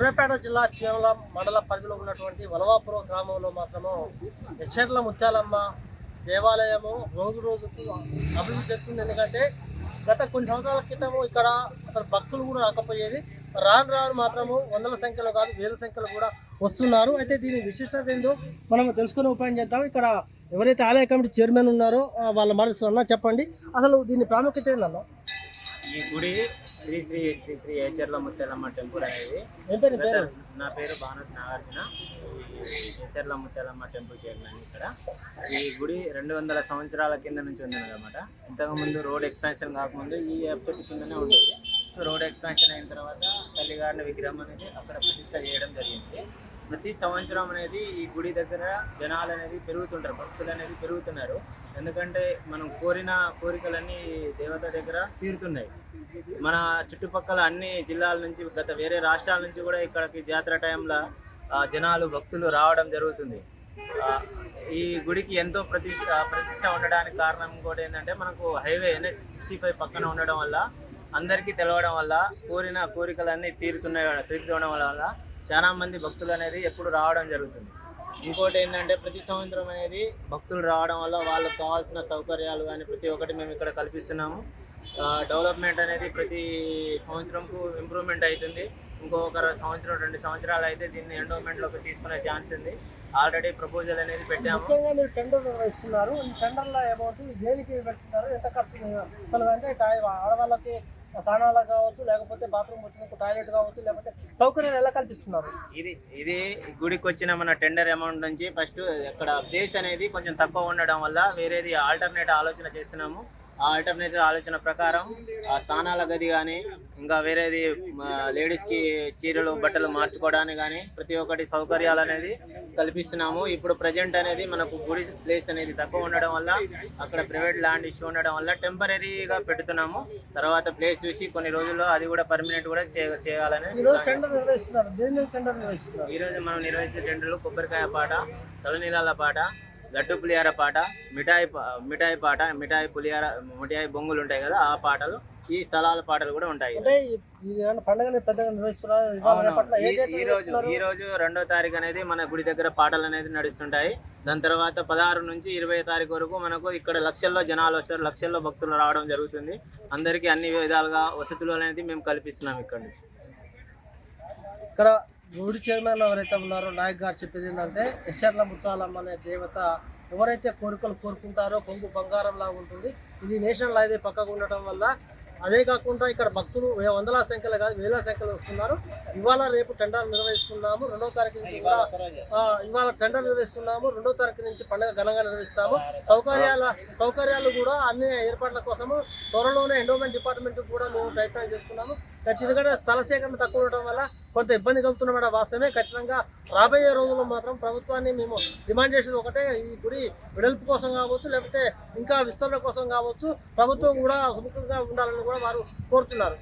సూర్యాపేట జిల్లా చీమల మండల పరిధిలో ఉన్నటువంటి వలవాపురం గ్రామంలో మాత్రము ఎచ్చెర్ల ముత్యాలమ్మ దేవాలయము రోజు రోజుకు అభివృద్ధి చెందుతుంది. ఎందుకంటే గత కొన్ని సంవత్సరాల క్రితము ఇక్కడ అసలు భక్తులు కూడా రాకపోయేది. రాను రాను మాత్రము వందల సంఖ్యలో కాదు వేల సంఖ్యలో కూడా వస్తున్నారు. అయితే దీని విశిష్టత ఏందో మనం తెలుసుకునే ఉపాయం చేద్దాం. ఇక్కడ ఎవరైతే ఆలయ కమిటీ చైర్మన్ ఉన్నారో వాళ్ళ మాట చెప్పండి, అసలు దీని ప్రాముఖ్యత ఏంటన్నా? ఈ గుడి శ్రీ శ్రీ శ్రీ శ్రీ ఎచ్చెర్ల ముత్యాలమ్మ టెంపుల్ అనేది. నా పేరు భానుత్ నాగార్జున. Yecherla Mutyalamma temple chairman. ఇక్కడ ఈ గుడి 200 సంవత్సరాల కింద నుంచి ఉందన్నమాట. ఇంతకుముందు రోడ్ ఎక్స్పాన్షన్ కాకముందు ఈ చెట్టు కిందనే ఉండేది. సో రోడ్ ఎక్స్పాన్షన్ అయిన తర్వాత తల్లిగారిని విగ్రహం అనేది అక్కడ ప్రతిష్ట చేయడం జరిగింది. ప్రతి సంవత్సరం అనేది ఈ గుడి దగ్గర జనాలు అనేది పెరుగుతుంటారు, భక్తులు అనేది పెరుగుతున్నారు. ఎందుకంటే మనం కోరిన కోరికలన్నీ దేవత దగ్గర తీరుతున్నాయి. మన చుట్టుపక్కల అన్ని జిల్లాల నుంచి, గత వేరే రాష్ట్రాల నుంచి కూడా ఇక్కడికి జాతర టైంలో జనాలు భక్తులు రావడం జరుగుతుంది. ఈ గుడికి ఎంతో ప్రతిష్ట ఉండడానికి కారణం కూడా ఏంటంటే మనకు హైవే NH65 పక్కన ఉండడం వల్ల, అందరికీ తెలవడం వల్ల, కోరిన కోరికలన్నీ తీరుతుండడం వల్ల చాలా మంది భక్తులు అనేది ఎప్పుడు రావడం జరుగుతుంది. ఇంకోటి ఏంటంటే ప్రతి సంవత్సరం అనేది భక్తులు రావడం వల్ల వాళ్ళకు కావాల్సిన సౌకర్యాలు కానీ ప్రతి ఒక్కటి మేము ఇక్కడ కల్పిస్తున్నాము. డెవలప్మెంట్ అనేది ప్రతి సంవత్సరంకు ఇంప్రూవ్మెంట్ అవుతుంది. ఇంకొక సంవత్సరం 2 సంవత్సరాలు అయితే దీన్ని ఎండోమెంట్లోకి తీసుకునే ఛాన్స్ ఉంది. ఆల్రెడీ ప్రపోజల్ అనేది పెట్టాము. ముఖ్యంగా మీరు టెండర్ నిర్వహిస్తున్నారు. ఈ టెండర్లో అమౌంట్ దేనికి పెడుతున్నారు, ఎంత ఖర్చు అసలు? అంటే ఆడవాళ్ళకి స్నానాలకు కావచ్చు, లేకపోతే బాత్రూమ్ వచ్చిన టాయిలెట్ కావచ్చు, లేకపోతే సౌకర్యాలు ఎలా కల్పిస్తున్నారు? ఇది గుడికి వచ్చిన మన టెండర్ అమౌంట్ నుంచి ఫస్ట్ ఇక్కడ ప్లేస్ అనేది కొంచెం తక్కువ ఉండడం వల్ల వేరేది ఆల్టర్నేట్ ఆలోచన చేస్తున్నాము. ఆ ఆల్టర్నేటివ్ ఆలోచన ప్రకారం ఆ స్నానాల గది కానీ, ఇంకా వేరేది లేడీస్కి చీరలు బట్టలు మార్చుకోవడానికి కానీ ప్రతి ఒక్కటి సౌకర్యాలు అనేది కల్పిస్తున్నాము. ఇప్పుడు ప్రజెంట్ అనేది మనకు గుడి ప్లేస్ అనేది తక్కువ ఉండడం వల్ల, అక్కడ ప్రైవేట్ ల్యాండ్ ఇష్యూ ఉండడం వల్ల టెంపరీగా పెడుతున్నాము. తర్వాత ప్లేస్ చూసి కొన్ని రోజుల్లో అది కూడా పర్మనెంట్ కూడా చేయాలని. ఈరోజు మనం నిర్వహించే టెండర్లు కొబ్బరికాయ పాట, తలనీలాల పాట, లడ్డు పులిహార పాట, మిఠాయి పాట, మిఠాయి బొంగులు ఉంటాయి కదా, ఆ పాటలు, ఈ స్థలాల పాటలు కూడా ఉంటాయి. ఈ రోజు 2వ తారీఖు అనేది మన గుడి దగ్గర పాటలు అనేది నడుస్తుంటాయి. దాని తర్వాత 16 నుంచి 20 తారీఖు వరకు మనకు ఇక్కడ లక్షల్లో జనాలు వస్తారు, లక్షల్లో భక్తులు రావడం జరుగుతుంది. అందరికీ అన్ని విధాలుగా వసతులు అనేది మేము కల్పిస్తున్నాం. ఇక్కడ గుడి చైర్మన్ ఎవరైతే ఉన్నారో నాయక్ గారు చెప్పేది ఏంటంటే, ఎచ్చెర్ల ముత్యాలమ్మ అనే దేవత ఎవరైతే కోరికలు కోరుకుంటారో కొంగు బంగారంలా ఉంటుంది. ఇది నేషనల్ హైవే పక్కకు ఉండటం వల్ల, అదే కాకుండా ఇక్కడ భక్తులు వందల సంఖ్యలో కాదు వేల సంఖ్యలో వస్తున్నారు. ఇవాళ రేపు టెండర్ నిర్వహిస్తున్నాము. 2వ తారీఖు నుంచి కూడా ఇవాళ టెండర్ నిర్వహిస్తున్నాము. 2వ తారీఖు నుంచి పండుగ ఘనంగా నిర్వహిస్తాము. సౌకర్యాలు కూడా అన్ని ఏర్పాట్ల కోసము త్వరలోనే ఎండోమెంట్ డిపార్ట్మెంట్ కూడా మేము ప్రయత్నం చేస్తున్నాము. ఎందుకంటే స్థల సేకరణ తక్కువ ఉండటం వల్ల కొంత ఇబ్బంది కలుగుతున్నమాట వాస్తవమే. ఖచ్చితంగా రాబోయే రోజుల్లో మాత్రం ప్రభుత్వాన్ని మేము డిమాండ్ చేసేది ఒకటే, ఈ గుడి వెడల్పు కోసం కావచ్చు, లేకపోతే ఇంకా విస్తరణ కోసం కావచ్చు, ప్రభుత్వం కూడా సుముఖంగా ఉండాలని కూడా వారు కోరుతున్నారు.